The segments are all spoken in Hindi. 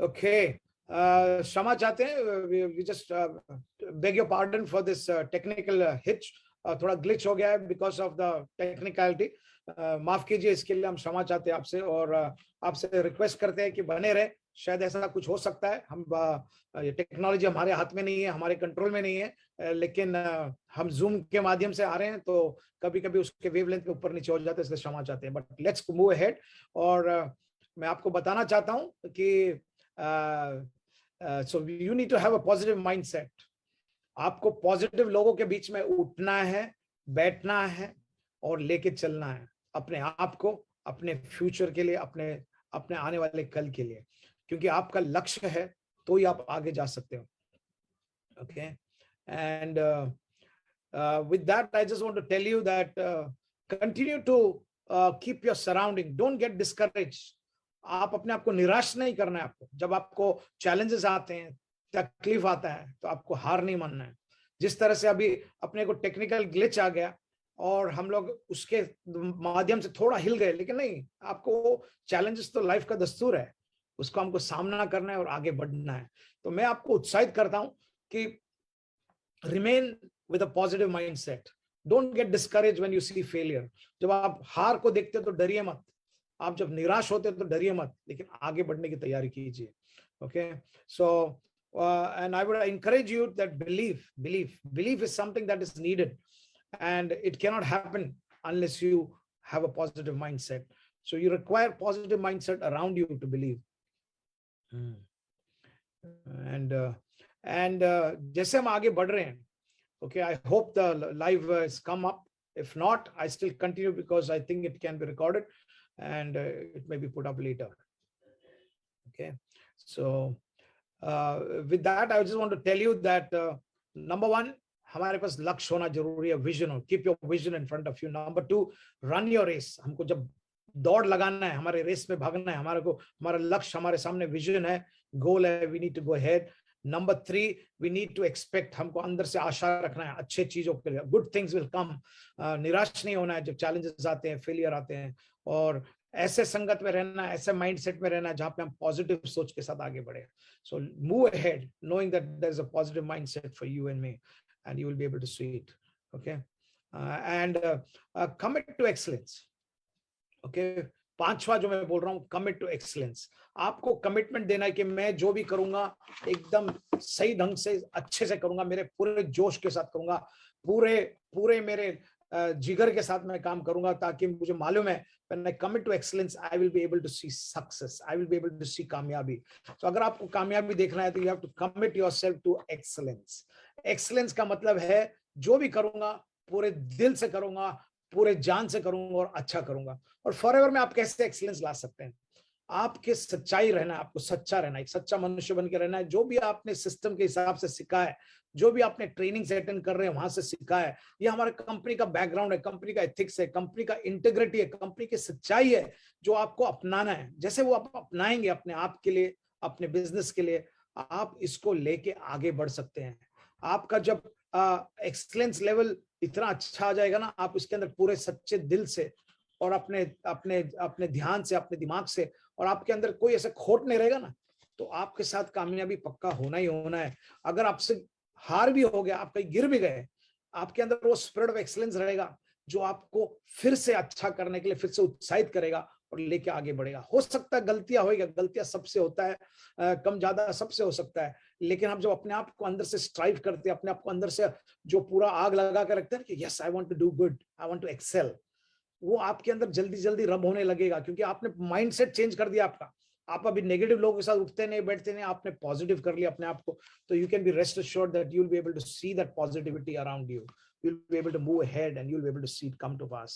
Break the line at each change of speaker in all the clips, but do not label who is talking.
Okay. क्षमा चाहते हैं, we just beg your pardon for this technical hitch. थोड़ा ग्लिच हो गया है because of the technicality. माफ कीजिए, इसके लिए हम क्षमा चाहते हैं आपसे, और आपसे रिक्वेस्ट करते हैं कि बने रहे। शायद ऐसा कुछ हो सकता है, हम ये टेक्नोलॉजी हमारे हाथ में नहीं है, हमारे कंट्रोल में नहीं है, लेकिन हम जूम के माध्यम से आ रहे हैं तो कभी कभी उसके वेवलेंथ के ऊपर नीचे हो जाते हैं, इसलिए क्षमा चाहते हैं। But let's move ahead. और मैं आपको बताना चाहता हूं कि so you need to have a positive mindset. आपको पॉजिटिव लोगों के बीच में उठना है, बैठना है और लेके चलना है अपने आप को, अपने फ्यूचर के लिए, अपने अपने आने वाले कल के लिए, क्योंकि आपका लक्ष्य है तो ही आप आगे जा सकते हो। Okay, and with that I just want to tell you that continue to keep your surrounding, don't get discourage. आप अपने आप को निराश नहीं करना है। आपको जब आपको चैलेंजेस आते हैं, तकलीफ आता है, तो आपको हार नहीं मानना है। जिस तरह से अभी अपने को टेक्निकल ग्लिच आ गया और हम लोग उसके माध्यम से थोड़ा हिल गए, लेकिन नहीं, आपको चैलेंजेस तो लाइफ का दस्तूर है, उसको हमको सामना करना है और आगे बढ़ना है। तो मैं आपको उत्साहित करता हूं कि remain with a positive mindset, don't get discourage when you see failure. जब आप हार को देखते हो तो डरिए मत, आप जब निराश होते हो तो डरिए मत, लेकिन आगे बढ़ने की तैयारी कीजिए। Okay, so and I would encourage you that belief is something that is needed, and it cannot happen unless you have a positive mindset. So you require positive mindset around you to believe. And जैसे हम आगे बढ़ रहे हैं, okay, I hope the live has come up. If not, I still continue because I think it can be recorded and it may be put up later. Okay, so with that I just want to tell you that number one, हमारे पास लक्ष्य होना जरूरी है, विजन हो, keep your vision in front of you. Number two, run your race. हमको जब दौड़ लगाना है, हमारे रेस में भागना है, हमारा लक्ष्य हमारे सामने, विजन है, गोल है, we need to go ahead. Number three, we need to expect, हमको अंदर से आशा रखना है अच्छे चीजों के लिए, गुड थिंग्स विल कम। निराश नहीं होना है जब चैलेंजेस आते हैं, फेलियर आते हैं, और ऐसे संगत में रहना, ऐसे माइंडसेट में रहना जहां पे हम पॉजिटिव सोच के साथ आगे बढ़े। So move ahead knowing that there is a positive mindset for you and me, and you will be able to see it. Okay, and commit to excellence. Okay, पांचवा जो मैं बोल रहा हूं, कमिट टू एक्सीलेंस। आपको कमिटमेंट देना है कि मैं जो भी करूंगा एकदम सही ढंग से, अच्छे से करूंगा, मेरे पूरे जोश के साथ करूंगा, पूरे मेरे जिगर के साथ मैं काम करूंगा, ताकि मुझे मालूम है when I commit to excellence I will be able to see success, I will be able to see कामयाबी। तो अगर आपको कामयाबी देखना है तो you have to commit yourself to excellence। excellence का मतलब है जो भी करूंगा पूरे दिल से करूंगा, पूरे जान से करूंगा और अच्छा करूंगा। और फॉरएवर में आप कैसे एक्सीलेंस ला सकते हैं? आपके सच्चाई रहना है, आपको सच्चा रहना है, एक सच्चा मनुष्य बन के रहना है। जो भी आपने सिस्टम के हिसाब से सीखा है, जो भी आपने ट्रेनिंग से अटेंड कर रहे हैं वहां से सीखा है, ये हमारे कंपनी का बैकग्राउंड है, कंपनी का एथिक्स है, कंपनी का इंटीग्रिटी है, कंपनी की सच्चाई है, जो आपको अपनाना है। जैसे वो आप अपनाएंगे अपने आप के लिए, अपने बिजनेस के लिए, आप इसको लेके आगे बढ़ सकते हैं। आपका जब एक्सीलेंस लेवल इतना अच्छा आ जाएगा ना, आप उसके अंदर पूरे सच्चे दिल से और अपने अपने अपने ध्यान से, अपने दिमाग से, और आपके अंदर कोई ऐसा खोट नहीं रहेगा ना, तो आपके साथ कामयाबी पक्का होना ही होना है। अगर आपसे हार भी हो गया, आप कहीं गिर भी गए, आपके अंदर वो स्पिरिट ऑफ एक्सीलेंस रहेगा जो आपको फिर से अच्छा करने के लिए फिर से उत्साहित करेगा और लेके आगे बढ़ेगा। हो सकता है गलतियां होएगा, गलतियां सबसे होता है, कम ज्यादा सबसे हो सकता है, लेकिन हम जब अपने आप को अंदर से स्ट्राइव करते हैं, अपने आप को अंदर से जो पूरा आग लगा कर रखते हैं कि yes I want to do good, I want to excel, वो आपके अंदर जल्दी जल्दी रब होने लगेगा, क्योंकि आपने माइंडसेट चेंज कर दिया आपका। आप अभी नेगेटिव लोगों के साथ उठते नहीं, बैठते नहीं, आपने पॉजिटिव कर लिया अपने आप को। तो you can be rest assured that you will be able to see that positivity around you, you'll be able to move ahead and you'll be able to see it come to pass.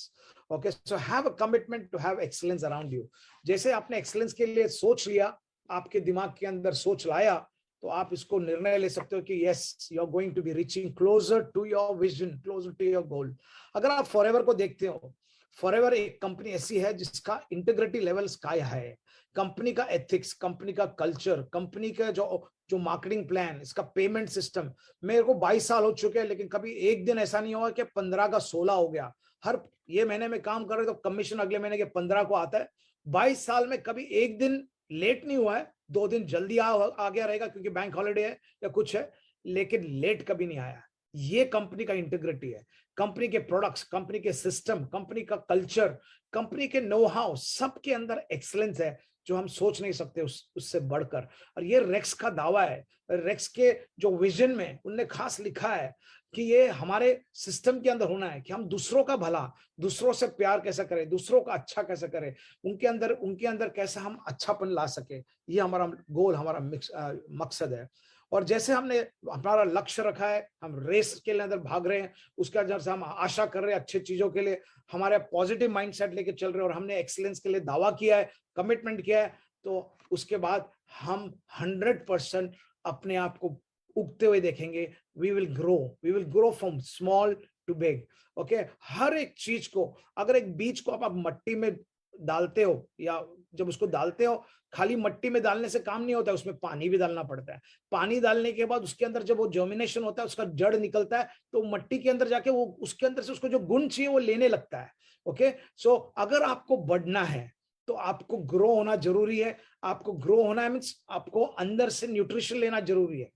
Okay, so have a commitment to have excellence around you. जैसे आपने एक्सीलेंस के लिए सोच लिया, आपके दिमाग के अंदर सोच लाया, तो आप इसको निर्णय ले सकते हो कि yes, you are going to be reaching closer to your vision, closer to your goal. अगर आप फॉरएवर को देखते हो, फॉरएवर एक कंपनी ऐसी है जिसका इंटीग्रिटी लेवल स्काई हाई है। कंपनी का एथिक्स, कंपनी का कल्चर, कंपनी का जो मार्केटिंग प्लान, इसका पेमेंट सिस्टम, मेरे को 22 साल हो चुके हैं, लेकिन कभी एक दिन ऐसा नहीं हुआ कि 15 का 16 हो गया। हर ये महीने में काम कर रहे तो कमीशन अगले महीने के 15 को आता है। 22 साल में कभी एक दिन लेट नहीं हुआ है, 2 दिन जल्दी आ गया रहेगा क्योंकि बैंक हॉलिडे है या कुछ है, लेकिन लेट कभी नहीं आया। ये कंपनी का इंटीग्रिटी है, कंपनी के प्रोडक्ट्स, कंपनी के सिस्टम, कंपनी का कल्चर, कंपनी के नो हाउ, सबके अंदर एक्सीलेंस है जो हम सोच नहीं सकते उससे बढ़कर। और ये रेक्स का दावा है। रेक्स के जो विजन में उनने खास लिखा है कि ये हमारे सिस्टम के अंदर होना है कि हम दूसरों का भला, दूसरों से प्यार कैसे करें, दूसरों का अच्छा कैसे करें, उनके अंदर कैसे हम अच्छापन ला सके। ये हमारा गोल, हमारा मकसद है। और जैसे हमने हमारा लक्ष्य रखा है, हम रेस के अंदर भाग रहे हैं, उसके अंदर से हम आशा कर रहे हैं अच्छे चीजों के लिए, हमारे पॉजिटिव माइंडसेट लेके चल रहे हैं और हमने एक्सीलेंस के लिए दावा किया है, कमिटमेंट किया है, तो उसके बाद हम 100% अपने आप को उगते हुए देखेंगे। We will grow from small to big. Okay, हर एक चीज को, अगर एक बीज को आप मट्टी में डालते हो, या जब उसको डालते हो, खाली मट्टी में डालने से काम नहीं होता है, उसमें पानी भी डालना पड़ता है। पानी डालने के बाद उसके अंदर जब वो जर्मिनेशन होता है, उसका जड़ निकलता है, तो मट्टी के अंदर जाके वो उसके अंदर से उसको जो गुण चाहिए वो लेने लगता है। ओके, सो अगर आपको बढ़ना है तो आपको ग्रो होना जरूरी है। आपको ग्रो होना है मीन्स आपको अंदर से न्यूट्रिशन लेना जरूरी है।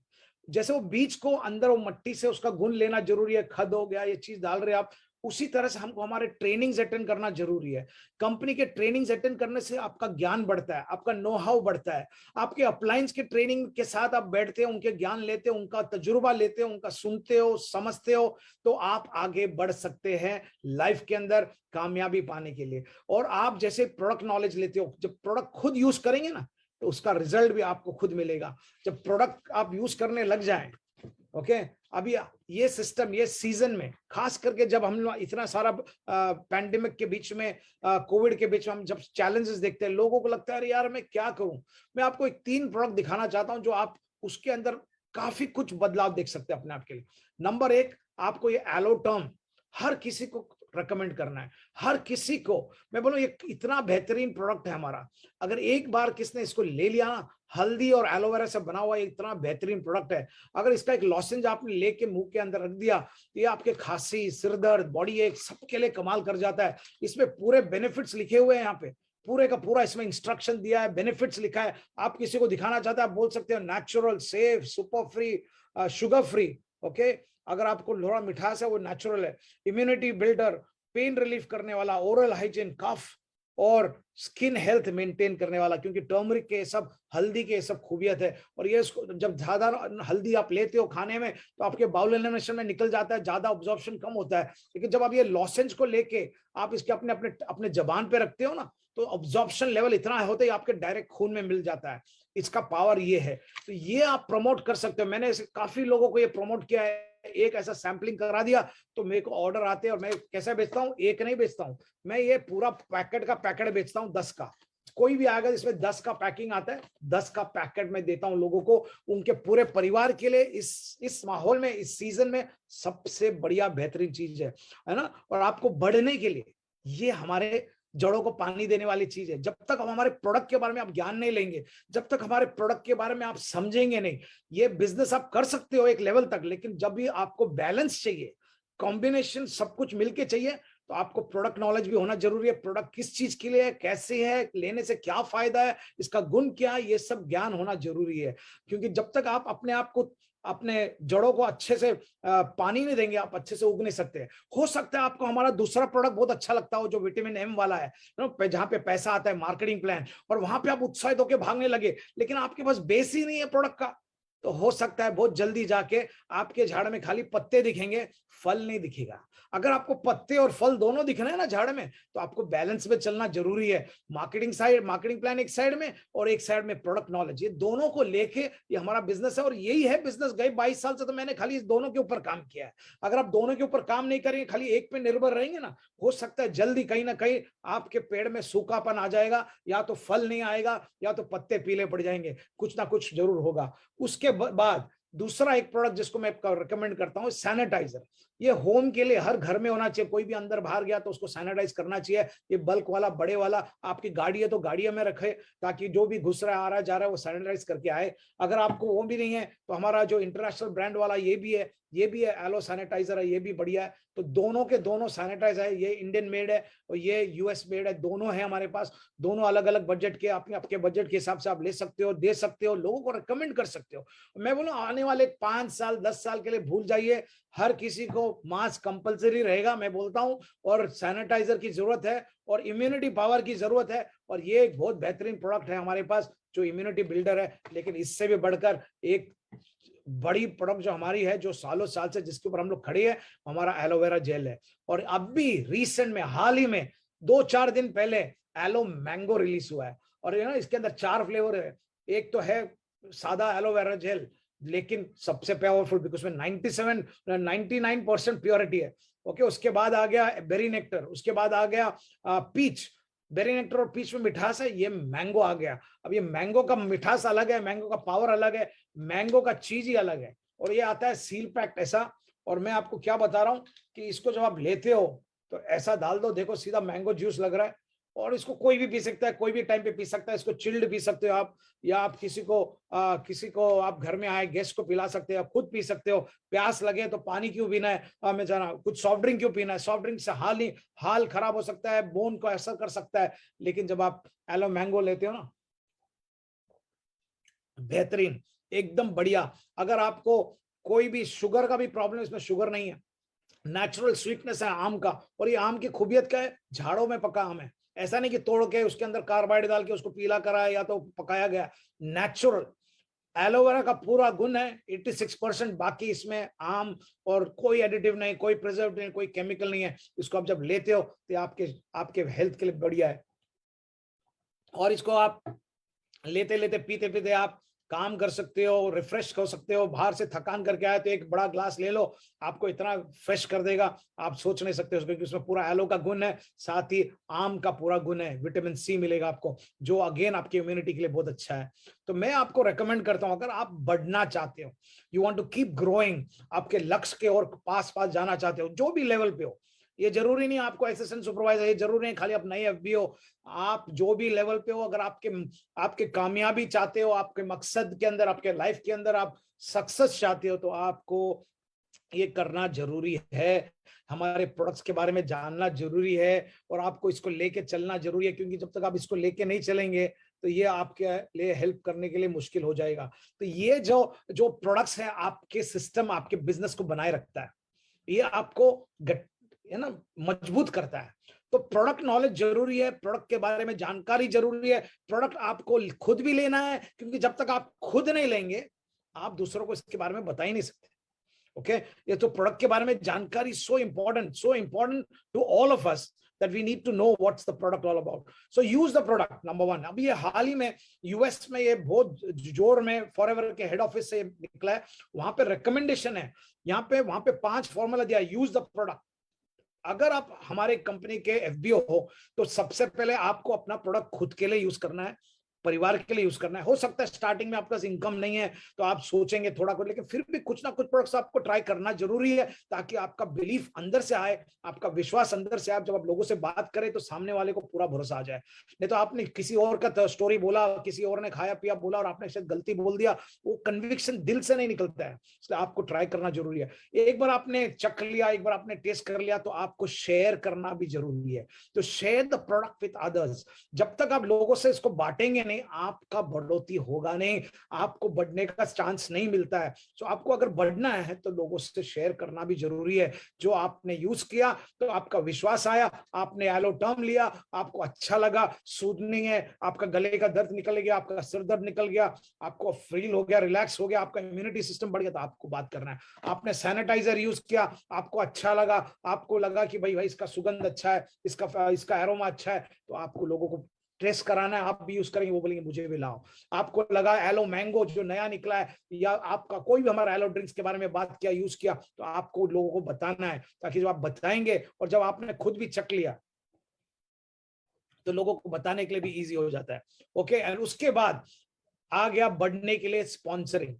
जैसे वो बीज को अंदर वो मट्टी से उसका गुण लेना जरूरी है, खद हो गया, ये चीज डाल रहे आप, उसी तरह से हमको हमारे ट्रेनिंग्स अटेंड करना जरूरी है। कंपनी के ट्रेनिंग्स अटेंड करने से आपका ज्ञान बढ़ता है, आपका नो हाउ बढ़ता है। आपके अपलाइंस के ट्रेनिंग के साथ आप बैठते हो, उनके ज्ञान लेते हो, उनका तजुर्बा लेते हो, उनका सुनते हो, समझते हो, तो आप आगे बढ़ सकते हैं लाइफ के अंदर कामयाबी पाने के लिए। और आप जैसे प्रोडक्ट नॉलेज लेते हो, जब प्रोडक्ट खुद यूज करेंगे ना, तो उसका रिजल्ट भी आपको खुद मिलेगा। जब प्रोडक्ट आप यूज करने लग जाएं, ओके, अभी ये सिस्टम, ये सीजन में खास करके जब हम इतना सारा पैंडेमिक के बीच में, कोविड के बीच में हम जब चैलेंजेस देखते हैं, लोगों को लगता है अरे यार मैं क्या करूं। मैं आपको एक 3 प्रोडक्ट दिखाना चाहता हूं जो आप उसके अंदर काफी कुछ बदलाव देख सकते हैं अपने आप के लिए। नंबर 1, आपको ये एलोटर्म हर किसी को रेकमेंड करना है, हर किसी को। मैं बोलूं ये इतना बेहतरीन प्रोडक्ट है हमारा, अगर एक बार किसने इसको ले लिया ना, हल्दी और एलोवेरा से बना हुआ इतना बेहतरीन प्रोडक्ट है। अगर इसका एक लॉजेंज आपने लेके मुंह के अंदर रख दिया, तो ये आपके खांसी, सिर दर्द, बॉडी एक सबके लिए कमाल कर जाता है। इसमें पूरे बेनिफिट्स लिखे हुए हैं, यहाँ पे पूरे का पूरा इसमें इंस्ट्रक्शन दिया है, बेनिफिट्स लिखा है। आप किसी को दिखाना चाहते हैं, आप बोल सकते हो natural, safe, super free, sugar free. Okay, अगर आपको थोड़ा मिठास है वो नेचुरल है, इम्यूनिटी बिल्डर, पेन रिलीफ करने वाला, ओरल हाइजीन, कफ और स्किन हेल्थ मेंटेन करने वाला, क्योंकि टर्मरिक के सब, हल्दी के सब खूबियत है। और ये जब ज्यादा हल्दी आप लेते हो खाने में, तो आपके बाउल एलिमिनेशन में निकल जाता है, ज्यादा ऑब्जॉर्प्शन कम होता है। लेकिन जब आप ये लॉसेंज को लेके आप इसके अपने अपने अपने जबान पे रखते हो ना, तो ऑब्जॉर्प्शन लेवल इतना होता है आपके डायरेक्ट खून में मिल जाता है। इसका पावर ये है, तो ये आप प्रमोट कर सकते हो। मैंने काफी लोगों को ये प्रमोट किया है, एक ऐसा सैंपलिंग करा दिया तो मेरे को ऑर्डर आते हैं। और मैं कैसे बेचता हूँ, एक नहीं बेचता हूँ मैं, ये पूरा पैकेट का पैकेट बेचता हूँ 10 का। कोई भी आएगा जिसमें 10 का पैकिंग आता है, 10 का पैकेट में देता हूं लोगों को, उनके पूरे परिवार के लिए। इस माहौल में, इस सीजन में सबसे बढ़िया बेहतरीन चीज है ना। और आपको बढ़ने के लिए ये हमारे जड़ों को पानी देने वाली चीज है। जब तक हम हमारे प्रोडक्ट के बारे में आप ज्ञान नहीं लेंगे, जब तक हमारे प्रोडक्ट के बारे में आप समझेंगे नहीं, ये बिजनेस आप कर सकते हो एक लेवल तक, लेकिन जब भी आपको बैलेंस चाहिए, कॉम्बिनेशन सब कुछ मिलके चाहिए, तो आपको प्रोडक्ट नॉलेज भी होना जरूरी है। प्रोडक्ट किस चीज के लिए है, कैसे है, लेने से क्या फायदा है, इसका गुण क्या है, ये सब ज्ञान होना जरूरी है। क्योंकि जब तक आप अपने आप को, अपने जड़ों को अच्छे से पानी नहीं देंगे, आप अच्छे से उग नहीं सकते। हो सकता है आपको हमारा दूसरा प्रोडक्ट बहुत अच्छा लगता हो, जो विटामिन एम वाला है, जहां पे पैसा आता है, मार्केटिंग प्लान, और वहां पे आप उत्साहित होकर भागने लगे, लेकिन आपके पास बेस ही नहीं है प्रोडक्ट का, तो हो सकता है बहुत जल्दी जाके आपके झाड़ में खाली पत्ते दिखेंगे, फल नहीं दिखेगा। अगर आपको पत्ते और फल दोनों दिखना है ना झाड़ में, तो आपको बैलेंस में चलना जरूरी है। मार्केटिंग प्लान एक साइड में, और एक साइड में प्रोडक्ट नॉलेज, ये दोनों को लेके ये हमारा बिजनेस है। और यही है बिजनेस। गए 22 साल से तो मैंने खाली इस दोनों के ऊपर काम किया है। अगर आप दोनों के ऊपर काम नहीं करेंगे, खाली एक पे निर्भर रहेंगे ना, हो सकता है जल्दी कहीं ना कहीं आपके पेड़ में सूखापन आ जाएगा, या तो फल नहीं आएगा, या तो पत्ते पीले पड़ जाएंगे, कुछ ना कुछ जरूर होगा। उसके बाद दूसरा एक प्रोडक्ट जिसको मैं रिकमेंड करता हूं, सैनिटाइजर। ये होम के लिए हर घर में होना चाहिए। कोई भी अंदर बाहर गया तो उसको सैनिटाइज करना चाहिए। ये बल्क वाला, बड़े वाला, आपकी गाड़ी है तो गाड़ियों में रखे, ताकि जो भी घुस रहा है, आ रहा है, जा रहा है, वो सैनिटाइज करके आए। अगर आपको वो भी नहीं है, तो हमारा जो इंटरनेशनल ब्रांड वाला ये भी है, ये भी है, एलो सैनिटाइजर है, ये भी बढ़िया है। तो दोनों के दोनों सैनिटाइजर है, ये इंडियन मेड है और ये यूएस मेड है, दोनों है हमारे पास। दोनों अलग अलग बजट के, अपने आपके बजट के हिसाब से आप ले सकते हो, दे सकते हो, लोगों को रिकमेंड कर सकते हो। मैं बोलूं आने वाले 5 साल 10 साल के लिए भूल जाइए, हर किसी को मास्क कंपलसरी रहेगा, मैं बोलता हूं। और सैनिटाइजर की जरूरत है और इम्यूनिटी पावर की जरूरत है, और ये एक बहुत बेहतरीन प्रोडक्ट है हमारे पास जो इम्यूनिटी बिल्डर है। लेकिन इससे भी बढ़कर एक बड़ी प्रोडक्ट जो हमारी है, जो सालों साल से जिसके ऊपर हम लोग खड़े हैं, हमारा एलोवेरा जेल है। और अब भी रिसेंट में, हाल ही में 2-4 दिन पहले एलो मैंगो रिलीज हुआ है, और ये ना इसके अंदर 4 फ्लेवर है। एक तो है सादा एलोवेरा जेल, लेकिन सबसे पावरफुल बिकॉज में 99% प्योरिटी है। ओके, उसके बाद आ गया बेरी नेक्टर, उसके बाद आ गया पीच। बेरी नेक्टर और पीच में मिठास है, ये मैंगो आ गया। अब ये मैंगो का मिठास अलग है, मैंगो का पावर अलग है, मैंगो का चीज ही अलग है। और ये आता है सील पैक्ड ऐसा। और मैं आपको क्या बता रहा हूं कि इसको जब आप लेते हो तो ऐसा डाल दो, देखो सीधा मैंगो जूस लग रहा है। और इसको कोई भी पी सकता है, कोई भी टाइम पे पी सकता है। इसको चिल्ड पी सकते हो आप, या आप किसी को आप घर में आए गेस्ट को पिला सकते हो, खुद पी सकते हो। प्यास लगे तो पानी क्यों पीना है, मैं जाना कुछ सॉफ्ट ड्रिंक क्यों पीना है, सॉफ्ट ड्रिंक से हाल खराब हो सकता है, बोन को असर कर सकता है। लेकिन जब आप एलो मैंगो लेते हो ना, बेहतरीन, एकदम बढ़िया। अगर आपको कोई भी शुगर का भी प्रॉब्लम, इसमें शुगर नहीं है, नेचुरल स्वीटनेस है आम का। और ये आम की खूबियत क्या है, झाड़ों में पका आम है, ऐसा नहीं कि तोड़ के उसके अंदर कार्बाइड डाल के उसको पीला करा है या तो पकाया गया। नेचुरल एलोवेरा का पूरा गुण है 86%। बाकी इसमें आम, और कोई एडिटिव नहीं, कोई प्रिजर्वेटिव नहीं, कोई केमिकल नहीं है। इसको आप जब लेते हो तो आपके आपके हेल्थ के लिए बढ़िया है। और इसको आप लेते लेते पीते पीते आप काम कर सकते हो, रिफ्रेश हो सकते हो। बाहर से थकान करके आए तो एक बड़ा ग्लास ले लो, आपको इतना फ्रेश कर देगा आप सोच नहीं सकते उसको, क्योंकि उसमें पूरा एलो का गुण है, साथ ही आम का पूरा गुण है, विटामिन सी मिलेगा आपको, जो अगेन आपकी इम्यूनिटी के लिए बहुत अच्छा है। तो मैं आपको रेकमेंड करता हूं, अगर आप बढ़ना चाहते हो, you want to keep growing, आपके लक्ष्य के और पास पास जाना चाहते हो, जो भी लेवल पे हो, ये जरूरी नहीं आपको असिस्टेंट सुपरवाइजर, ये जरूरी नहीं खाली आप नए एफबी हो, आप जो भी लेवल पे हो, अगर आपके कामयाबी चाहते हो, आपके मकसद के अंदर, आपके लाइफ के अंदर आप सक्सेस चाहते हो, तो आपको ये करना जरूरी है। हमारे प्रोडक्ट्स के बारे में जानना जरूरी है, और आपको इसको लेके चलना जरूरी है, क्योंकि जब तक आप इसको लेके नहीं चलेंगे तो ये आपके लिए हेल्प करने के लिए मुश्किल हो जाएगा। तो ये जो जो प्रोडक्ट्स है, आपके सिस्टम, आपके बिजनेस को बनाए रखता है, ये आपको है ना मजबूत करता है। तो प्रोडक्ट नॉलेज जरूरी है, प्रोडक्ट के बारे में जानकारी जरूरी है। प्रोडक्ट आपको खुद भी लेना है, क्योंकि जब तक आप खुद नहीं लेंगे, आप दूसरों को इसके बारे में बता ही नहीं सकते। ओके, ये तो प्रोडक्ट के बारे में जानकारी so important to all of us, that we need to know what's the product all about. So use the product, number one. अभी ये हाल ही में यूएस में ये बहुत जोर में फॉरएवर के हेड ऑफिस से निकला है, वहां पे रिकमेंडेशन है, वहां पे 5 फॉर्मूला दिया, यूज द प्रोडक्ट। अगर आप हमारे कंपनी के एफबीओ हो तो सबसे पहले आपको अपना प्रोडक्ट खुद के लिए यूज करना है, परिवार के लिए यूज करना है। हो सकता है स्टार्टिंग में आपका इनकम नहीं है तो आप सोचेंगे थोड़ा कुछ, लेकिन फिर भी कुछ ना कुछ प्रोडक्ट्स आपको ट्राई करना जरूरी है, ताकि आपका बिलीफ अंदर से आए, आपका विश्वास अंदर से आए। जब आप लोगों से बात करें तो सामने वाले को पूरा भरोसा आ जाए। नहीं तो आपने किसी और का स्टोरी बोला, किसी और ने खाया पिया बोला और आपने शायद गलती बोल दिया, वो कन्विक्शन दिल से नहीं निकलता है। इसलिए आपको ट्राई करना जरूरी है। एक बार आपने चख लिया, एक बार आपने टेस्ट कर लिया, तो आपको शेयर करना भी जरूरी है। तो share the product with others. जब तक आप लोगों से इसको बांटेंगे नहीं, आपका बढ़ोतरी होगा नहीं, आपको बढ़ने का चांस नहीं मिलता है। तो आपको अगर बढ़ना है तो लोगों से शेयर करना भी जरूरी है। जो आपने यूज किया तो आपका विश्वास आया, आपने एलो टर्म लिया, आपको अच्छा लगा, सूदनिंग है, आपका गले का दर्द निकल गया, आपका सिर दर्द निकल गया, आपको फील हो गया, रिलैक्स हो गया, आपका इम्यूनिटी सिस्टम बढ़ गया, तो आपको बात करना है। आपने सैनिटाइजर यूज किया, आपको अच्छा लगा, आपको लगा कि भाई इसका सुगंध अच्छा है, इसका एरोमा अच्छा है, तो आपको लोगों को टेस्ट कराना है, आप भी यूज करेंगे, वो बोलेंगे मुझे भी लाओ। आपको लगा एलो मैंगो जो नया निकला है, या आपका कोई भी हमारा एलो ड्रिंक्स के बारे में बात किया, यूज किया, तो आपको लोगों को बताना है, ताकि जब आप बताएंगे और जब आपने खुद भी चख लिया तो लोगों को बताने के लिए भी इजी हो जाता है। ओके, एंड उसके बाद आ गया बढ़ने के लिए स्पॉन्सरिंग।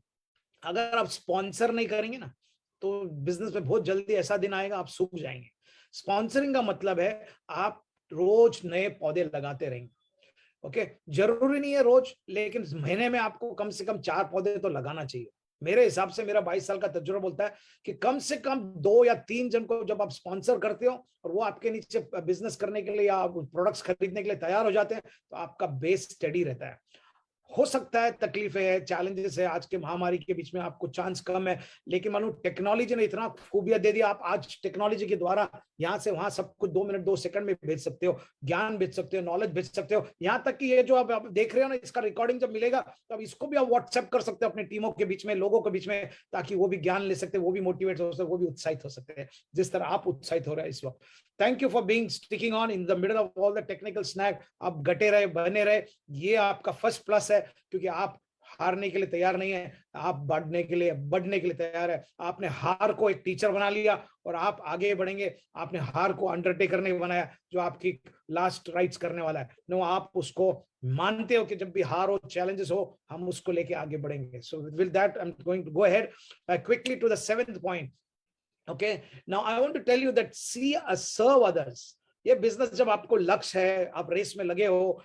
अगर आप स्पॉन्सर नहीं करेंगे ना, तो बिजनेस में बहुत जल्दी ऐसा दिन आएगा आप सूख जाएंगे। स्पॉन्सरिंग का मतलब है आप रोज नए पौधे लगाते रहेंगे। ओके, जरूरी नहीं है रोज, लेकिन महीने में आपको कम से कम 4 पौधे तो लगाना चाहिए। मेरे हिसाब से मेरा 22 साल का तजुर्बा बोलता है कि कम से कम 2 या 3 जन को जब आप स्पॉन्सर करते हो और वो आपके नीचे बिजनेस करने के लिए या प्रोडक्ट्स खरीदने के लिए तैयार हो जाते हैं, तो आपका बेस स्टडी रहता है। हो सकता है तकलीफें है, चैलेंजेस है, आज के महामारी के बीच में आपको चांस कम है, लेकिन मानो टेक्नोलॉजी ने इतना खूबियत दे दिया, आप आज टेक्नोलॉजी के द्वारा यहाँ से वहां सब कुछ 2 मिनट 2 सेकंड में भेज सकते हो, ज्ञान भेज सकते हो, नॉलेज भेज सकते हो। यहाँ तक कि ये जो आप देख रहे हो ना, इसका रिकॉर्डिंग जब मिलेगा तो अब इसको भी आप व्हाट्सएप कर सकते हो अपनी टीमों के बीच में, लोगों के बीच में, ताकि वो भी ज्ञान ले सकते, वो भी मोटिवेट हो सकते, वो भी उत्साहित हो सकते हैं जिस तरह आप उत्साहित हो रहे हैं इस वक्त। Thank you for being sticking on in the middle of all the technical snag. आप गटे रहे, बने रहे, ये आपका फर्स्ट प्लस है, क्योंकि आप हारने के लिए तैयार नहीं है, आप बढ़ने के लिए तैयार है। आपने हार को एक टीचर बना लिया और आप आगे बढ़ेंगे। आपने हार को अंडरटेकर नहीं बनाया जो आपकी लास्ट राइट्स करने वाला है। नो, आप उसको मानते हो कि जब भी हार हो, चैलेंजेस हो, हम उसको लेके आगे बढ़ेंगे। So with that I am going to go ahead quickly to the 7th point. Okay, now I want to tell you that see serve others. ये बिजनेस जब आपको लक्ष्य है, आप रेस में लगे हो,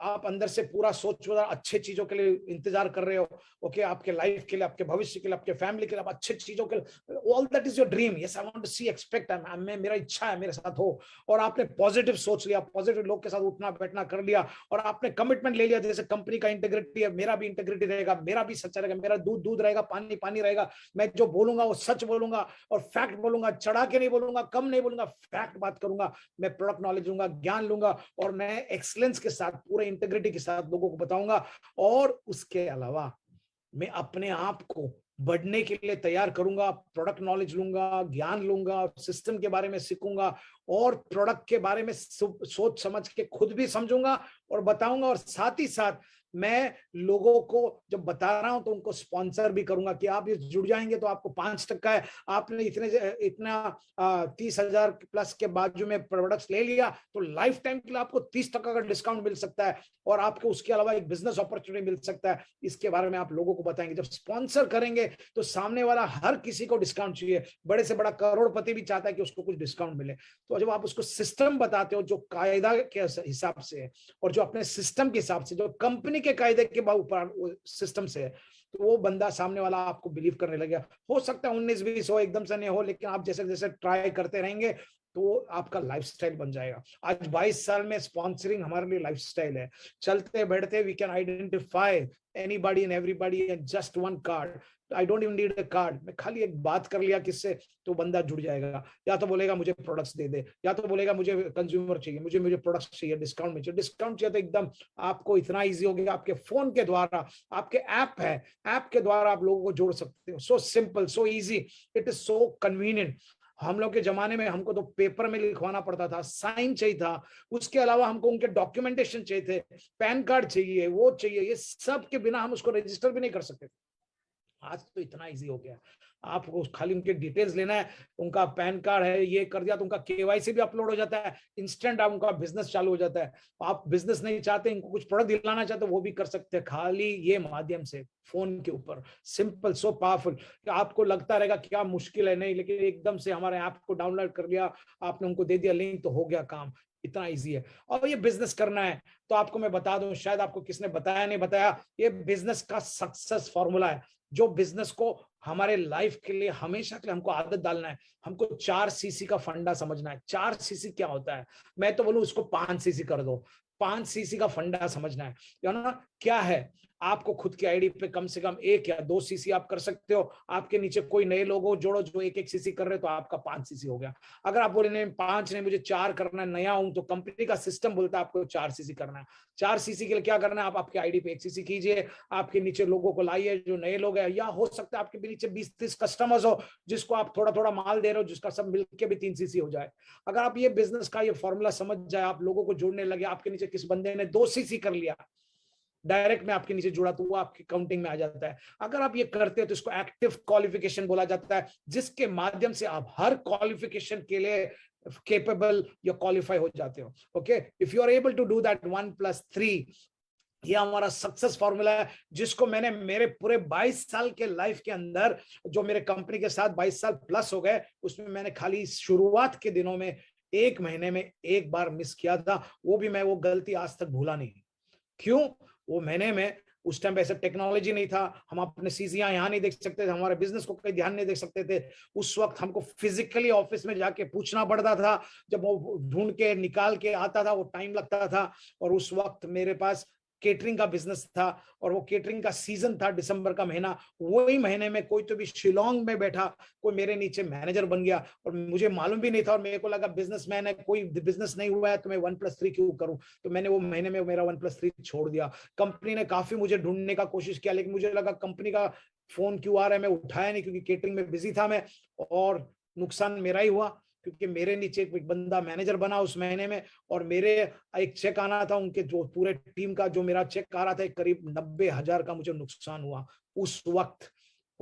आप अंदर से पूरा सोच अच्छे चीजों के लिए इंतजार कर रहे हो, ओके, आपके लाइफ के लिए, आपके भविष्य के लिए, आपके फैमिली के लिए, आप अच्छे चीजों के लिए, all that is your dream. Yes, I want to see, expect, मेरा इच्छा है मेरे साथ हो, और आपने पॉजिटिव सोच लिया, पॉजिटिव लोग के साथ उठना बैठना कर लिया, और आपने कमिटमेंट ले लिया, जैसे कंपनी का इंटीग्रिटी है, मेरा भी इंटीग्रिटी रहेगा, मेरा भी सच्चा रहेगा, मेरा दूध दूध रहेगा, पानी पानी रहेगा, मैं जो बोलूंगा वो सच बोलूंगा और फैक्ट बोलूंगा, चढ़ा के नहीं बोलूंगा, कम नहीं बोलूंगा, फैक्ट बात करूंगा, मैं प्रोडक्ट नॉलेज लूंगा, ज्ञान लूंगा, और मैं एक्सीलेंस के साथ, पूरे इंटीग्रिटी के साथ लोगों को बताऊंगा। और उसके अलावा मैं अपने आप को बढ़ने के लिए तैयार करूंगा, प्रोडक्ट नॉलेज लूंगा, ज्ञान लूंगा, सिस्टम के बारे में सीखूंगा, और प्रोडक्ट के बारे में सोच समझ के खुद भी समझूंगा और बताऊंगा। और साथ ही साथ मैं लोगों को जब बता रहा हूं तो उनको स्पॉन्सर भी करूंगा कि आप ये जुड़ जाएंगे तो आपको 5% है, आपने इतना 30,000 प्लस के बाजू में प्रोडक्ट्स ले लिया तो लाइफ टाइम के लिए आपको 30% का डिस्काउंट मिल सकता है, और आपको उसके अलावा एक बिजनेस अपॉर्चुनिटी मिल सकता है। इसके बारे में आप लोगों को बताएंगे। जब स्पॉन्सर करेंगे तो सामने वाला हर किसी को डिस्काउंट चाहिए, बड़े से बड़ा करोड़पति भी चाहता है कि उसको कुछ डिस्काउंट मिले। तो जब आप उसको सिस्टम बताते हो जो कायदा के हिसाब से है, और जो अपने सिस्टम के हिसाब से, जो कंपनी के कायदे के ऊपर सिस्टम से है, तो वो बंदा सामने वाला आपको बिलीव करने लगेगा। हो सकता है 19-20 हो, एकदम से नहीं हो, लेकिन आप जैसे जैसे ट्राई करते रहेंगे तो आपका लाइफस्टाइल बन जाएगा। आज 22 साल में स्पॉन्सरिंग हमारे लिए लाइफस्टाइल है। चलते बैठते we can identify anybody and everybody in just one card. I don't even need a card, मैं खाली एक बात कर लिया किससे तो बंदा जुड़ जाएगा। या तो बोलेगा मुझे प्रोडक्ट्स दे दे, या तो बोलेगा मुझे कंज्यूमर चाहिए, मुझे प्रोडक्ट्स चाहिए, डिस्काउंट में चाहिए, डिस्काउंट चाहिए, तो एकदम आपको इतना इजी हो गया। आपके फोन के द्वारा, आपके ऐप है, ऐप के द्वारा आप लोगों को जोड़ सकते हो। So simple, so easy, it is so convenient. हम लोग के जमाने में हमको तो पेपर में लिखवाना पड़ता था, साइन चाहिए था, उसके अलावा हमको उनके डॉक्यूमेंटेशन चाहिए थे, पैन कार्ड चाहिए, वो चाहिए, ये सब के बिना हम उसको रजिस्टर भी नहीं कर सकते। आज तो इतना इजी हो गया, आपको खाली उनके डिटेल्स लेना है, उनका पैन कार्ड है, ये कर दिया तो उनका केवाईसी भी अपलोड हो जाता है, इंस्टेंट आप उनका बिजनेस चालू हो जाता है। आप बिजनेस नहीं चाहते, इनको कुछ प्रोडक्ट दिलाना चाहते, वो भी कर सकते हैं खाली ये माध्यम से, फोन के ऊपर। Simple, so powerful. आपको लगता रहेगा क्या मुश्किल है, नहीं, लेकिन एकदम से हमारे ऐप को डाउनलोड कर लिया आपने, उनको दे दिया लिंक, तो हो गया काम। इतना इजी है। और ये बिजनेस करना है तो आपको मैं बता दूं, शायद आपको किसने बताया नहीं बताया, ये बिजनेस का सक्सेस फॉर्मूला है, जो बिजनेस को हमारे लाइफ के लिए हमेशा के लिए हमको आदत डालना है। हमको 4 CC का फंडा समझना है। 4 CC क्या होता है, मैं तो बोलूं उसको 5 CC कर दो। 5 CC का फंडा समझना है ना, क्या है। आपको खुद की आईडी पे कम से कम 1 या 2 CC आप कर सकते हो। आपके नीचे कोई नए लोगों जोड़ो जो 1-1 CC कर रहे हो, तो आपका 5 CC हो गया। अगर आप बोले नहीं 5 नहीं, मुझे 4 करना है, नया हूं, तो कंपनी का सिस्टम बोलता है आपको 4 CC करना है। 4 CC के लिए क्या करना है, आप आपके आईडी पे 1 CC कीजिए, आपके नीचे लोगों को लाइए जो नए लोग हैं, या हो सकता है आपके नीचे 20-30 कस्टमर्स हो जिसको आप थोड़ा थोड़ा माल दे रहे हो, जिसका सब मिलके भी 3 CC हो जाए। अगर आप ये बिजनेस का ये फॉर्मूला समझ जाए, आप लोगों को जोड़ने लगे, आपके नीचे किस बंदे ने 2 CC कर लिया, डायरेक्ट में आपके नीचे जुड़ा, तो वो आपकी काउंटिंग में आ जाता है। अगर आप ये करते हो तो इसको एक्टिव क्वालिफिकेशन बोला जाता है, जिसके माध्यम से आप हर क्वालिफिकेशन के लिए केपेबल या क्वालिफाई हो जाते हो। Okay, if you are able to do that 1+3, ये हमारा सक्सेस फॉर्मूला है, जिसको मैंने मेरे पूरे 22 साल के लाइफ के अंदर, जो मेरे कंपनी के साथ 22 साल प्लस हो गए, उसमें मैंने खाली शुरुआत के दिनों में 1 महीने में 1 बार मिस किया था, वो भी मैं वो गलती आज तक भूला नहीं। क्यों? वो महीने में उस टाइम पे ऐसा टेक्नोलॉजी नहीं था, हम अपने सीजियां यहाँ नहीं देख सकते थे, हमारे बिजनेस को कहीं ध्यान नहीं दे सकते थे। उस वक्त हमको फिजिकली ऑफिस में जाके पूछना पड़ता था, जब वो ढूंढ के निकाल के आता था वो टाइम लगता था। और उस वक्त मेरे पास केटरिंग का बिजनेस था, और वो केटरिंग का सीजन था, दिसंबर का महीना। वही महीने में कोई तो भी शिलोंग में बैठा कोई मेरे नीचे मैनेजर बन गया, और मुझे मालूम भी नहीं था, और मेरे को लगा बिजनेसमैन है, कोई बिजनेस नहीं हुआ है तो मैं 1+3 क्यों करूं। तो मैंने वो महीने में मेरा 1+3 छोड़ दिया। कंपनी ने काफी मुझे ढूंढने का कोशिश किया, लेकिन मुझे लगा कंपनी का फोन क्यों आ रहा है, मैं उठाया नहीं, क्योंकि केटरिंग में बिजी था मैं। और नुकसान मेरा ही हुआ, क्योंकि मेरे नीचे एक बंदा मैनेजर बना उस महीने में, और मेरे एक चेक आना था, उनके जो पूरे टीम का जो मेरा चेक आ रहा था, करीब 90,000 का मुझे नुकसान हुआ उस वक्त।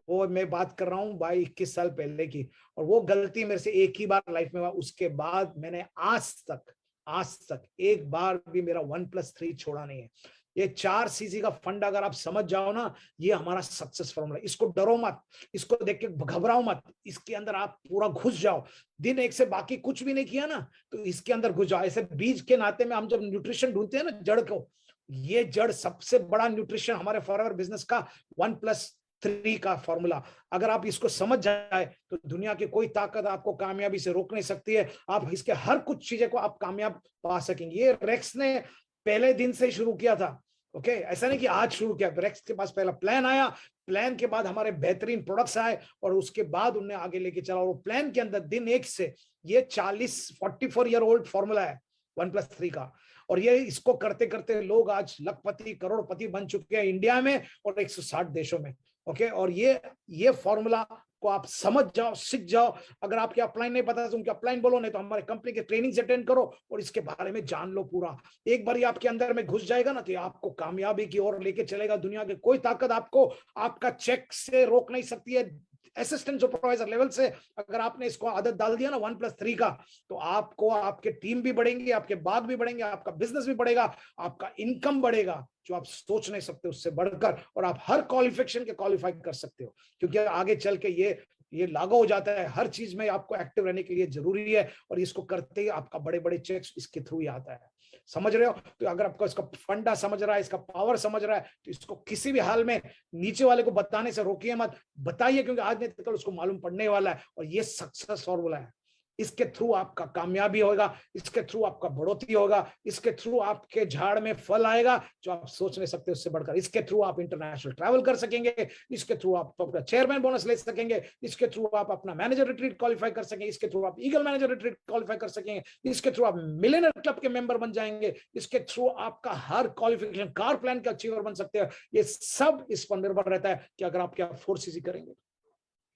वो मैं बात कर रहा हूँ भाई 21 साल पहले की। और वो गलती मेरे से एक ही बार लाइफ में हुआ, उसके बाद मैंने आज तक एक बार भी मेरा 1+3 छोड़ा नहीं है। ये 4 CC का फंड अगर आप समझ जाओ ना, ये हमारा सक्सेस फॉर्मूला। इसको डरो मत, इसको देख के घबराओ मत, इसके अंदर आप पूरा घुस जाओ। दिन एक से बाकी कुछ भी नहीं किया ना, तो इसके अंदर घुस जाओ। ऐसे बीज के नाते में हम जब न्यूट्रिशन ढूंढते हैं ना जड़ को, ये जड़ सबसे बड़ा न्यूट्रिशन हमारे फॉरएवर बिजनेस का 1+3 का फॉर्मूला। अगर आप इसको समझ जाए तो दुनिया की कोई ताकत आपको कामयाबी से रोक नहीं सकती है। आप इसके हर कुछ चीजें को आप कामयाब पा सकेंगे। ये रेक्स ने पहले दिन से शुरू किया था। ओके, ऐसा नहीं कि आज शुरू किया। रेक्स के पास पहला प्लान आया, प्लान के बाद हमारे बेहतरीन प्रोडक्ट्स आए, और उसके बाद उन्हें आगे लेके चला। और प्लान के अंदर दिन एक से ये 44 ईयर ओल्ड फॉर्मूला है 1+3 का। और ये इसको करते करते लोग आज लखपति करोड़पति बन चुके हैं इंडिया में और 160 देशों में। ओके, और ये फॉर्मूला को आप समझ जाओ, सीख जाओ। अगर आपके अपलाइन नहीं पता तो उनके अपलाइन बोलो, नहीं तो हमारे कंपनी के ट्रेनिंग अटेंड करो और इसके बारे में जान लो पूरा। एक बार ये आपके अंदर में घुस जाएगा ना, तो आपको कामयाबी की ओर लेके चलेगा। दुनिया की कोई ताकत आपको आपका चेक से रोक नहीं सकती है। असिस्टेंट सुपरवाइजर लेवल से अगर आपने इसको आदत डाल दिया ना 1+3 का, तो आपको आपके टीम भी बढ़ेंगे, आपके बाग भी बढ़ेंगे, आपका बिजनेस भी बढ़ेगा, आपका इनकम बढ़ेगा, जो आप सोच नहीं सकते उससे बढ़कर। और आप हर क्वालिफिकेशन के क्वालिफाई कर सकते हो, क्योंकि आगे चल के ये लागू हो जाता है। हर चीज में आपको एक्टिव रहने के लिए जरूरी है, और इसको करते ही आपका बड़े बड़े चेक्स इसके थ्रू ही आता है। समझ रहे हो? तो अगर आपको इसका फंडा समझ रहा है, इसका पावर समझ रहा है, तो इसको किसी भी हाल में नीचे वाले को बताने से रोकिए मत, बताइए, क्योंकि आज नहीं तो कल उसको मालूम पड़ने वाला है। और ये सक्सेस फॉर्मूला है। इसके थ्रू आपका कामयाबी होगा, इसके थ्रू आपका बढ़ोतरी होगा, इसके थ्रू आपके झाड़ में फल आएगा जो आप सोच नहीं सकते उससे बढ़कर। इसके थ्रू आप इंटरनेशनल ट्रैवल कर सकेंगे, इसके थ्रू आप अपना चेयरमैन बोनस ले सकेंगे, इसके थ्रू आप अपना मैनेजर रिट्रीट क्वालिफाई कर सकेंगे, इसके थ्रू आप ईगल मैनेजर रिट्रीट क्वालिफाई कर सकेंगे, इसके थ्रू आप मिलियनर क्लब के मेंबर बन जाएंगे, इसके थ्रू आपका हर क्वालिफिकेशन कार प्लान का अचीवर बन सकते हैं। ये सब इस पर निर्भर रहता है कि अगर आप क्या 4CC करेंगे।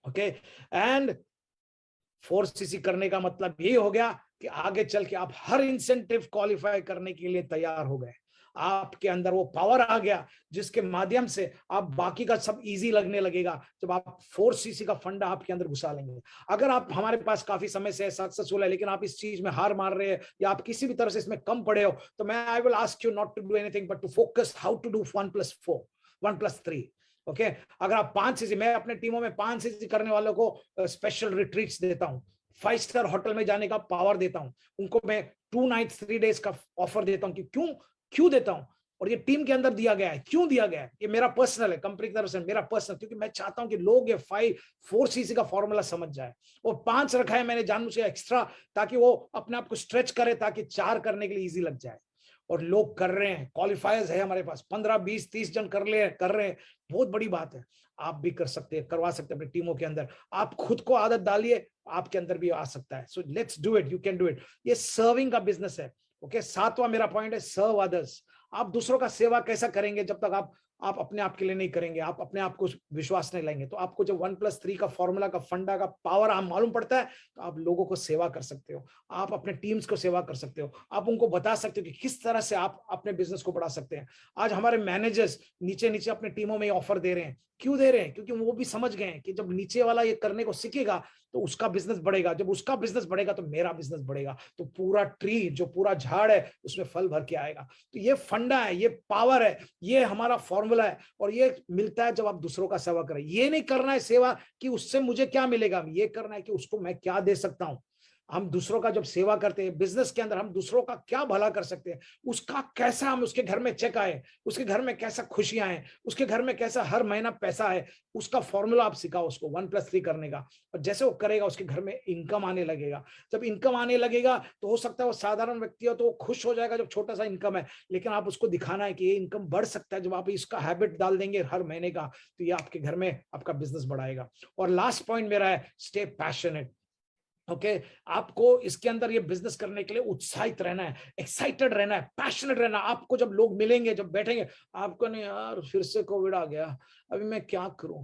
ओके, एंड 4CC करने का मतलब ये हो गया कि आगे चल के आप हर इंसेंटिव क्वालिफाई करने के लिए तैयार हो गए। आपके अंदर वो पावर आ गया जिसके माध्यम से आप बाकी का सब इजी लगने लगेगा, जब आप 4CC का फंडा आपके अंदर घुसा लेंगे। अगर आप हमारे पास काफी समय से सक्सेसफुल है, लेकिन आप इस चीज में हार मार रहे हैं या आप किसी भी तरह से इसमें कम पड़े हो, तो मैं I will ask you not to do anything but to focus how to do 1+4 1+3। Okay, अगर आप 5CC, मैं अपने टीमों में 5CC करने वालों को स्पेशल रिट्रीट्स देता हूं, 5 स्टार होटल में जाने का पावर देता हूं उनको, मैं 2 नाइट्स 3 डेज का ऑफर देता हूं। कि क्यों देता हूं, और ये टीम के अंदर दिया गया है। क्यों दिया गया है? ये मेरा पर्सनल है, कंपनी की तरफ से मेरा पर्सनल, क्योंकि मैं चाहता हूं कि लोग ये 4CC का फॉर्मूला समझ जाए। और 5 रखा है मैंने जानबूझ के एक्स्ट्रा, ताकि वो अपने आप को स्ट्रेच करे, ताकि 4 करने के लिए इजी लग जाए। और लोग कर रहे हैं, क्वालिफायर्स है हमारे पास, 15 20 30 जन कर रहे हैं। बहुत बड़ी बात है। आप भी कर सकते हैं, करवा सकते हैं अपनी टीमों के अंदर। आप खुद को आदत डालिए, आपके अंदर भी आ सकता है। So let's do it, you can do it. ये सर्विंग का बिजनेस है। ओके, 7वां मेरा पॉइंट है, सर्व अदर्स। आप दूसरों का सेवा कैसा करेंगे जब तक आप अपने आप के लिए नहीं करेंगे, आप अपने आप को विश्वास नहीं लाएंगे। तो आपको जब 1+3 का फॉर्मूला का फंडा का पावर आप मालूम पड़ता है, तो आप लोगों को सेवा कर सकते हो, आप अपने टीम्स को सेवा कर सकते हो, आप उनको बता सकते हो कि किस तरह से आप अपने बिजनेस को बढ़ा सकते हैं। आज हमारे मैनेजर्स नीचे नीचे अपने टीमों में ऑफर दे रहे हैं। क्यों दे रहे हैं? क्योंकि वो भी समझ गए हैं कि जब नीचे वाला ये करने को सीखेगा तो उसका बिजनेस बढ़ेगा, जब उसका बिजनेस बढ़ेगा तो मेरा बिजनेस बढ़ेगा, तो पूरा ट्री, जो पूरा झाड़ है, उसमें फल भर के आएगा। तो ये फंडा है, ये पावर है, ये हमारा फॉर्मूला है। और ये मिलता है जब आप दूसरों का सेवा करें। ये नहीं करना है सेवा कि उससे मुझे क्या मिलेगा, ये करना है कि उसको मैं क्या दे सकता हूं। हम दूसरों का जब सेवा करते हैं, बिजनेस के अंदर हम दूसरों का क्या भला कर सकते हैं, उसका कैसा हम उसके घर में चेक आए, उसके घर में कैसा खुशियां हैं, उसके घर में कैसा हर महीना पैसा है, उसका फॉर्मूला आप सिखाओ उसको 1+3 करने का। और जैसे वो करेगा उसके घर में इनकम आने लगेगा। जब इनकम आने लगेगा तो हो सकता है वो साधारण व्यक्ति हो तो वो खुश हो जाएगा जब छोटा सा इनकम है, लेकिन आप उसको दिखाना है कि ये इनकम बढ़ सकता है। जब आप इसका हैबिट डाल देंगे हर महीने का, तो ये आपके घर में आपका बिजनेस बढ़ाएगा। और लास्ट पॉइंट मेरा है, स्टे पैशनेट। ओके, आपको इसके अंदर ये बिजनेस करने के लिए उत्साहित रहना है, एक्साइटेड रहना है, पैशनेट रहना है। आपको जब लोग मिलेंगे, जब बैठेंगे, आपको नहीं यार फिर से कोविड आ गया, अभी मैं क्या करूं,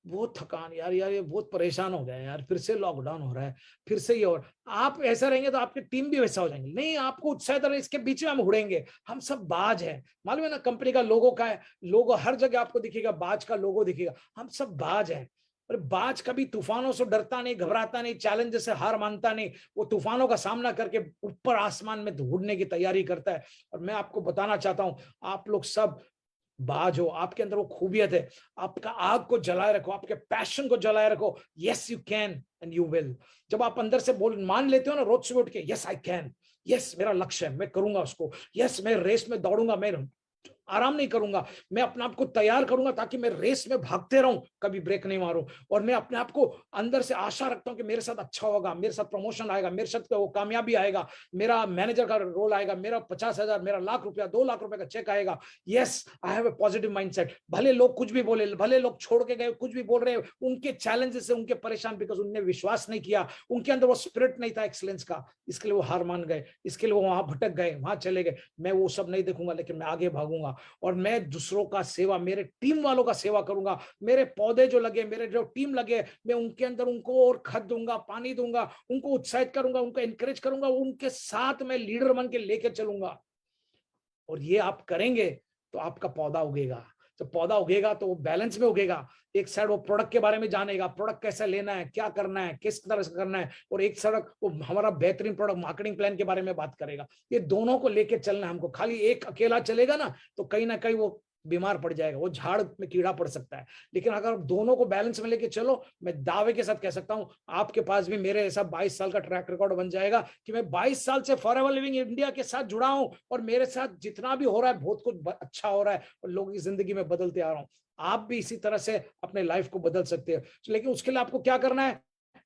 बहुत थकान यार, ये बहुत परेशान हो गया यार, फिर से लॉकडाउन हो रहा है, फिर से ये। और आप ऐसा रहेंगे तो आपकी टीम भी वैसा हो जाएंगे। नहीं, आपको उत्साहित रहना, इसके बीच में हम उड़ेंगे, हम सब बाज है। मालूम है ना, कंपनी का लोगो का है, लोगो हर जगह आपको दिखेगा, बाज का लोगो दिखेगा, हम सब बाज है। और बाज कभी तूफानों से डरता नहीं, घबराता नहीं, चैलेंज से हार मानता नहीं, वो तूफानों का सामना करके ऊपर आसमान में उड़ने की तैयारी करता है। और मैं आपको बताना चाहता हूं, आप लोग सब बाज हो, आपके अंदर वो खूबियत है, आपका आग को जलाए रखो, आपके पैशन को जलाए रखो। Yes you can and you will. जब आप अंदर से बोल मान लेते हो ना, रोज सुबह उठ के, यस आई कैन, यस मेरा लक्ष्य है, मैं करूंगा उसको, यस मैं रेस में दौड़ूंगा, मैं आराम नहीं करूंगा, मैं अपने आप को तैयार करूंगा ताकि मैं रेस में भागते रहूं, कभी ब्रेक नहीं मारूं। और मैं अपने आप को अंदर से आशा रखता हूं कि मेरे साथ अच्छा होगा, मेरे साथ प्रमोशन आएगा, मेरे साथ वो कामयाबी आएगा, मेरा मैनेजर का रोल आएगा, मेरा 50,000, मेरा ₹1,00,000, ₹2,00,000 का चेक आएगा। Yes I have a positive mindset. भले लोग कुछ भी बोले, भले लोग छोड़ के गए, कुछ भी बोल रहे हैं, उनके चैलेंजेस से उनके परेशान, बिकॉज उनने विश्वास नहीं किया, उनके अंदर वो स्पिरिट नहीं था एक्सीलेंस का, इसके लिए वो हार मान गए, इसके लिए वो वहां भटक गए, वहां चले गए। मैं वो सब नहीं देखूंगा, लेकिन मैं आगे भागूंगा और मैं दूसरों का सेवा, मेरे टीम वालों का सेवा करूंगा। मेरे पौधे जो लगे, मेरे जो टीम लगे, मैं उनके अंदर उनको और खत दूंगा, पानी दूंगा, उनको उत्साहित करूंगा, उनको एनकरेज करूंगा, उनके साथ मैं लीडर बन के लेके चलूंगा। और ये आप करेंगे तो आपका पौधा उगेगा। जब पौधा उगेगा तो वो बैलेंस में उगेगा। एक साइड वो प्रोडक्ट के बारे में जानेगा, प्रोडक्ट कैसे लेना है, क्या करना है, किस तरह से करना है, और एक साइड वो हमारा बेहतरीन प्रोडक्ट मार्केटिंग प्लान के बारे में बात करेगा। ये दोनों को लेके चलना है हमको। खाली एक अकेला चलेगा ना कहीं वो बीमार पड़ जाएगा, वो झाड़ में कीड़ा पड़ सकता है। लेकिन अगर आप दोनों को बैलेंस में लेके चलो, मैं दावे के साथ कह सकता हूं आपके पास भी मेरे ऐसा 22 साल का ट्रैक रिकॉर्ड बन जाएगा कि मैं 22 साल से फॉरएवर लिविंग इंडिया के साथ जुड़ा हूं, और मेरे साथ जितना भी हो रहा है बहुत कुछ अच्छा हो रहा है, और लोगों की जिंदगी में बदलते आ रहा हूं। आप भी इसी तरह से अपने लाइफ को बदल सकते हो। लेकिन उसके लिए आपको क्या करना है?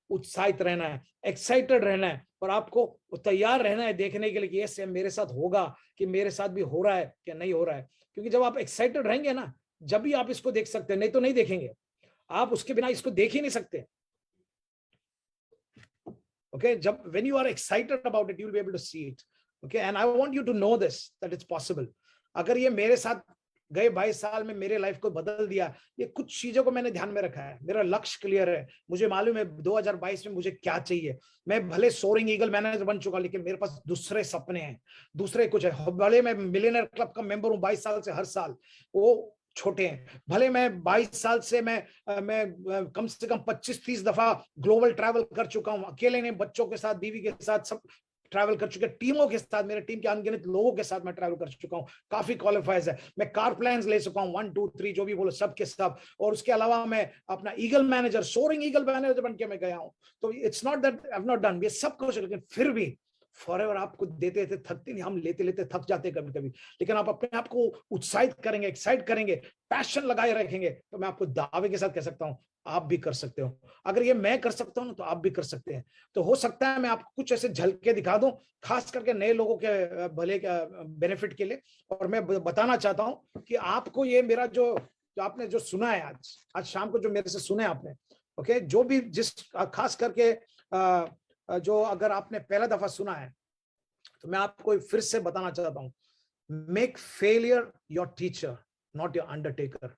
उत्साहित रहना है, एक्साइटेड रहना है, और आपको तैयार रहना है देखने के लिए कि ये मेरे साथ होगा, कि मेरे साथ भी हो रहा है कि नहीं हो रहा है। क्योंकि जब आप एक्साइटेड रहेंगे ना, जब भी आप इसको देख सकते हैं, नहीं तो नहीं देखेंगे। आप उसके बिना इसको देख ही नहीं सकते। ओके, जब when you are excited about it, you will be able to see it. Okay, and I want you to know this, that it's possible. अगर ये मेरे साथ गए 22 साल में मेरे लाइफ को बदल दिया, ये कुछ चीजों को मैंने ध्यान में रखा है। मेरा लक्ष्य क्लियर है, मुझे मालूम है 2022 में मुझे क्या चाहिए। मैं भले सोरिंग ईगल मैनेजर बन चुका, लेकिन मेरे पास दूसरे सपने हैं, दूसरे कुछ है। भले मैं मिलियनर क्लब का मेंबर हूं 22 साल से हर साल, वो छोटे हैं। भले मैं 22 साल से मैं कम से कम 25-30 दफा ग्लोबल ट्रैवल कर चुका हूं, अकेले नहीं, बच्चों के साथ, बीवी के साथ, सब ट्रैवल कर चुके, टीमों के साथ, मेरे टीम के अनगिनत लोगों के साथ मैं ट्रैवल कर चुका हूं, काफी क्वालिफाइज है। मैं कार प्लान्स ले चुका हूं 1 2 3 जो भी बोलो, सब के सब। और उसके अलावा मैं अपना eagle manager, soaring eagle manager बन के मैं गया हूं। तो it's not that I have not done, ये सब कुछ, लेकिन फिर भी फॉरएवर आपको देते देते थकते नहीं, हम लेते लेते थक जाते हैं कभी कभी। लेकिन आप अपने आप को उत्साहित करेंगे, एक्साइट करेंगे, पैशन लगाए रखेंगे, तो मैं आपको दावे के साथ कह सकता हूं आप भी कर सकते हो। अगर ये मैं कर सकता हूं ना, तो आप भी कर सकते हैं। तो हो सकता है मैं आपको कुछ ऐसे झलके दिखा दूं, खास करके नए लोगों के भले बेनिफिट के लिए। और मैं बताना चाहता हूं कि आपको ये मेरा जो आपने जो सुना है आज शाम को, जो मेरे से सुने आपने, ओके, जो भी जिस खास करके जो अगर आपने पहला दफा सुना है, तो मैं आपको फिर से बताना चाहता हूं, make failure your teacher, not your Undertaker.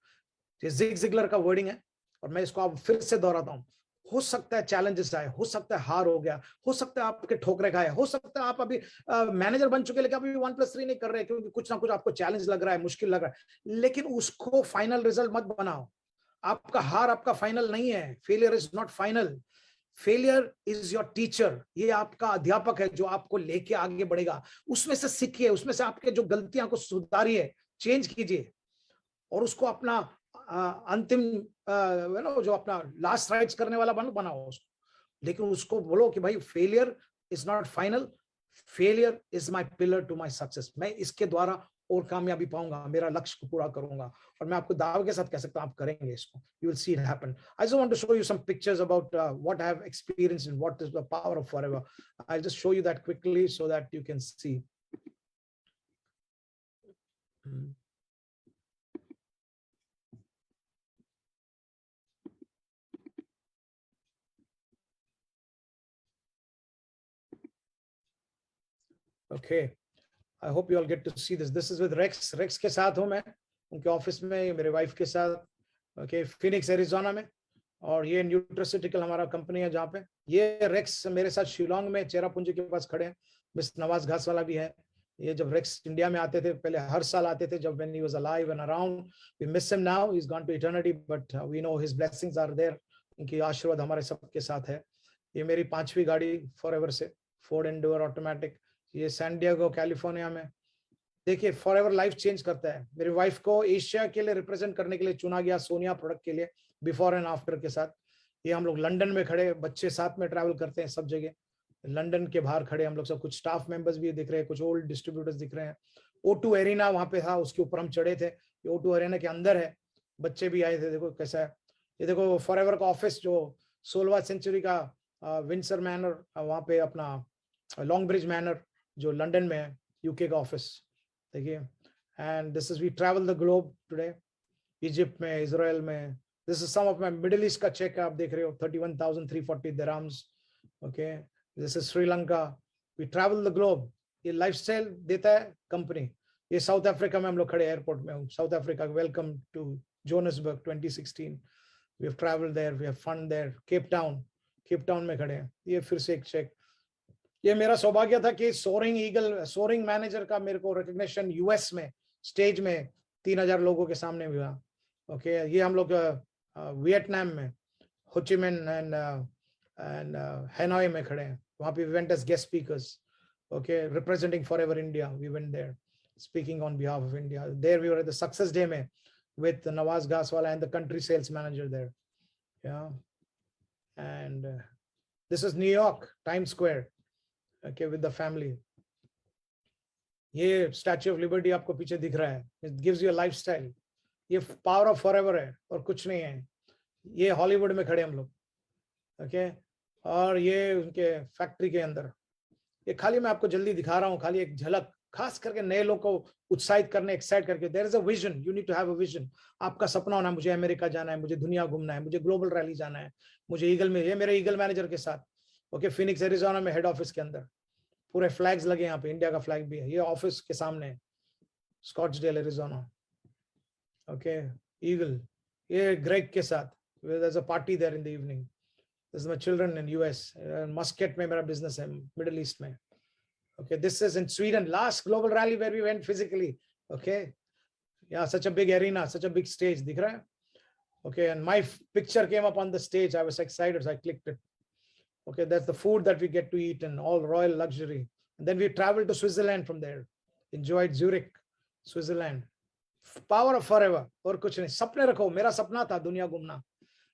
ये जिग जिगलर का वर्डिंग है, और मैं इसको आप फिर से दोहराता हूं। हो सकता है चैलेंजेस आए, हो सकता है हार हो गया, हो सकता है आपके ठोकरे खाए, हो सकता है आप अभी मैनेजर बन चुके लेकिन अभी 1+3 नहीं कर रहे, क्योंकि कुछ ना कुछ आपको चैलेंज लग रहा है, मुश्किल लग रहा है। लेकिन उसको फाइनल रिजल्ट मत बनाओ। आपका हार आपका फाइनल नहीं है। Failure is not final, failure is your teacher. ये आपका अध्यापक है जो आपको लेके आगे बढ़ेगा। उसमें से सीखिए, उसमें से आपके जो गलतियां को सुधारिए, चेंज कीजिए, और उसको अपना अंतिम जो अपना लास्ट राइट्स करने वाला बनाओ उसको। लेकिन उसको बोलो कि भाई failure is not final. Failure is my pillar to my success. मैं इसके द्वारा और कामयाबी पाऊंगा, मेरा लक्ष्य को पूरा करूंगा, और मैं आपको दावे के साथ कह सकता हूं आप करेंगे इसको. You will see it happen. I just want to show you some pictures about what I have experienced and what is the power of forever. I'll just show you that quickly so that you can see. Okay, I hope you all get to see this. This is with Rex. Rex के साथ हूँ मैं, उनके ऑफिस में, मेरे वाइफ के साथ. Okay, फिनिक्स एरिजोना में. और ये न्यूट्रास्यूटिकल हमारा कंपनी है जहाँ पे. ये रेक्स मेरे साथ शिलोंग में चेरापूंजी के पास खड़े हैं. मिस नवाज घासवाला भी है. ये जब रेक्स इंडिया में आते थे, पहले हर साल आते थे जब when he was alive and around. We miss him now. He's gone to eternity, but we know his blessings are there. उनकी आशीर्वाद हमारे सबके साथ है. ये मेरी 5वीं गाड़ी फॉरएवर से, फोर्ड एंडोवर ऑटोमेटिक. ये सैन डिएगो कैलिफोर्निया में. देखिए फॉरएवर लाइफ चेंज करता है. मेरी वाइफ को एशिया के लिए रिप्रेजेंट करने के लिए चुना गया सोनिया प्रोडक्ट के लिए, बिफोर एंड आफ्टर के साथ. ये हम लोग लंदन में खड़े, बच्चे साथ में ट्रैवल करते हैं सब जगह. लंदन के बाहर खड़े हम लोग सब, कुछ स्टाफ मेंबर्स भी दिख रहे हैं, कुछ ओल्ड डिस्ट्रीब्यूटर्स दिख रहे हैं. O2 एरिना वहां पे था, उसके ऊपर हम चढ़े थे. ये O2 एरिना के अंदर है. बच्चे भी आए थे. देखो कैसा है. ये देखो फॉरएवर का ऑफिस जो 16वीं सेंचुरी का विंडसर मैनर, वहां पे अपना लॉन्ग ब्रिज मैनर जो लंदन में है, यूके का ऑफिस. देखिए. And this is we travel the globe today. Egypt में, इजराइल में. This is some of my Middle East का चेक आप देख रहे हो, 31,340 dirhams. Okay, this is Sri Lanka. We travel the globe. ये लाइफस्टाइल देता है कंपनी. ये साउथ अफ्रीका में हम लोग खड़े, एयरपोर्ट में हूँ South Africa. Welcome to Johannesburg 2016. We have travelled there, we have fun there. Cape Town में खड़े हैं. ये फिर से एक चेक. ये मेरा सौभाग्य था कि सोरिंग मैनेजर का मेरे को रिकग्निशन यूएस में स्टेज में 3,000 लोगों के सामने हुआ. ओके, ये हम लोग वियतनाम में होचिमिन एंड हैनोई में खड़े हैं. वहां पे event as guest speakers. Okay, representing Forever India. We went there speaking on behalf of India. There we were at the success day में with Nawaz Ghaswala and the country sales manager there. Yeah. And this is New York, Times Square. Okay, with the family. ये स्टैच्यू ऑफ लिबर्टी आपको पीछे दिख रहा है. It gives you a lifestyle. ये पावर ऑफ फॉरएवर है और कुछ नहीं है. ये हॉलीवुड में खड़े हम लोग. ओके, और ये उनके फैक्ट्री के अंदर. ये खाली मैं आपको जल्दी दिखा रहा हूँ, खाली एक झलक, खास करके नए लोग को उत्साहित करने, एक्साइट करके. There is a vision. You need to have a vision. आपका सपना होना, मुझे अमेरिका जाना है, मुझे दुनिया घूमना है, मुझे ग्लोबल रैली जाना है, मुझे ईगल में. ये मेरे ईगल मैनेजर के साथ. ओके, फिनिक्स एरिजोना में हेड ऑफिस के अंदर पूरे फ्लैग्स लगे. यहाँ पे इंडिया का फ्लैग भी है. ये ऑफिस के सामने स्कॉट्सडेल एरिजोना. Okay, eagle. ये ग्रेग के साथ. there's a party there in the evening. This is my children in US. Muscat में मेरा business है, Middle East में. Okay, this is in Sweden. Last global rally where we went physically. Okay, yeah, such a big arena, such a big stage. दिख रहा है? Okay, and my picture came up on the stage. I was excited, so I clicked it. Okay, that's the food that we get to eat in all royal luxury. And then we traveled to Switzerland from there. Enjoyed Zurich, Switzerland. Power of forever. और कुछ नहीं. सपने रखो. मेरा सपना था दुनिया घूमना.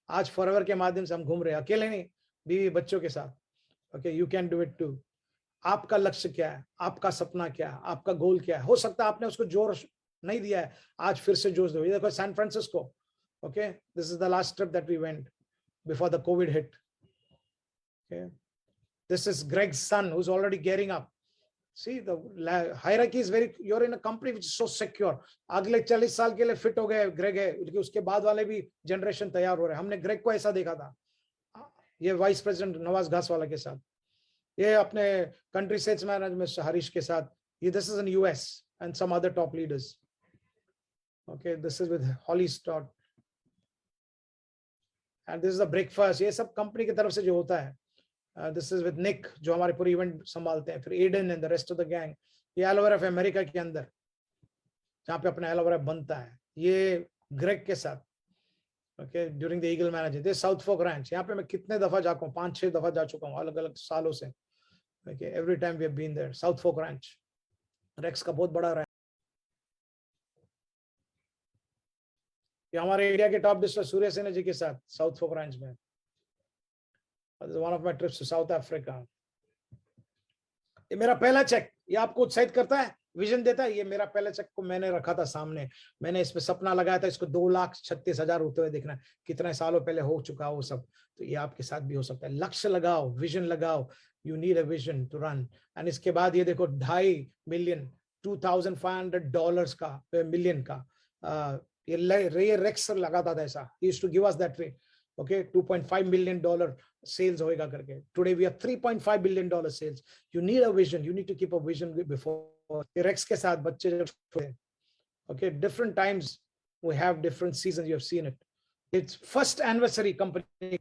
आज फॉरएवर के माध्यम से हम घूम रहे हैं, अकेले नहीं, बीवी बच्चों के साथ. Okay, you can do it too. आपका लक्ष्य क्या है? आपका सपना क्या है? आपका गोल क्या है? हो सकता है आपने उसको जोर नहीं दिया है, आज फिर से जोश दो. ये देखो San Francisco. Okay, this is the last trip that we went before the Covid hit. Okay, this is Greg's son who's already gearing up. See, the hierarchy is very, you're in a company which is so secure. अगले 40 साल के लिए फिट हो गए ग्रेग है, उसके बाद वाले भी जनरेशन तैयार हो रहे हैं. हमने ग्रेग को ऐसा देखा था. ये वाइस प्रेसिडेंट नवाज घासवाला के साथ, ये अपने कंट्री सेल्स मैनेजर हरीश के साथ. ये this is in US and some other top leaders. Okay, this is with Holly Stott and this is the breakfast. ये सब कंपनी की तरफ से जो होता है. दिस इज विद निक जो हमारे पूरी इवेंट संभालते हैं. फिर Aidan and the rest of the gang. ये एलोवेरा ऑफ अमेरिका के अंदर जहाँ पे अपना एलोवेरा बनता है, ये ग्रेग के साथ. Okay, during the eagle manager. This South Fork Ranch. यहाँ पे मैं कितने दफा जा चुका हूँ, 5-6 दफा जा चुका हूँ अलग अलग सालों से. Okay, every time we have been there. South Fork Ranch Rex का बहुत बड़ा रैंच. ये हमारे इंडिया के टॉप डिस्टर सूर्य सेना जी के साथ साउथ फोक रैंच में. This is one of my trips to South Africa. ये मेरा पहला चेक, ये आपको उत्साहित करता है, विजन देता है। ये मेरा पहला चेक को मैंने रखा था सामने, मैंने इसमें सपना लगाया था, इसको 2,36,000 होते हुए देखना, कितने सालों पहले हो चुका वो सब। तो ये आपके साथ भी हो सकता है। लक्ष्य लगाओ, विजन लगाओ, you need a vision to run. And इसके बाद ये देखो 2.5 मिलियन, $2,500 का मिलियन का ये रे रेक्स लगाता था ऐसा, he used to give us that ray. Okay, $2.5 million sales होएगा करके। Today we are $3.5 billion sales. You need a vision. You need to keep a vision before. Rex के साथ बच्चे जब छोटे हैं, okay, different times we have different seasons. You have seen it. It's first anniversary company.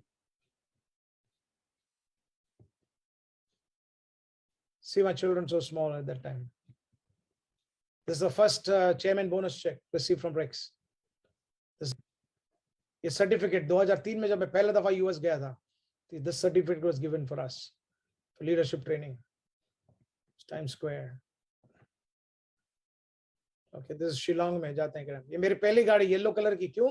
See my children so small at that time. This is the first chairman bonus check received from Rex. ये सर्टिफिकेट 2003 में जब मैं पहला दफा यूएस गया था, this certificate was given for us for leadership training, time square. Okay, this Shillong में जाते हैं। ये मेरी पहली गाड़ी येलो कलर की, क्यों?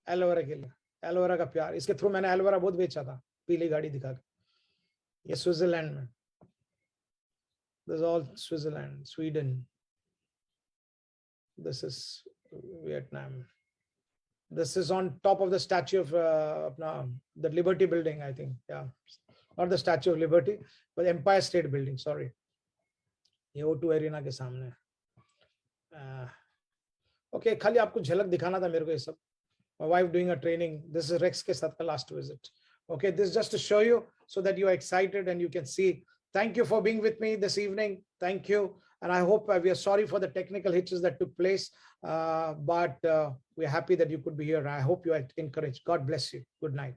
एलोवेरा के लिए, एलोवेरा का प्यार, इसके थ्रू मैंने एलोवेरा बहुत बेचा था, पीली गाड़ी दिखा के। ये स्विट्जरलैंड में, this all Switzerland, Sweden, this is Vietnam. This is on top of the statue of the Liberty building, I think. Yeah, not the Statue of Liberty, but Empire State Building. Sorry, ये O2 Arena के सामने। Okay, खाली आपको झलक दिखाना था मेरे को ये सब। My wife doing a training. This is Rex के साथ का last visit. Okay, this is just to show you so that you are excited and you can see. Thank you for being with me this evening. Thank you. And I hope we are sorry for the technical hitches that took place, but we are happy that you could be here. I hope you are encouraged. God bless you. Good night.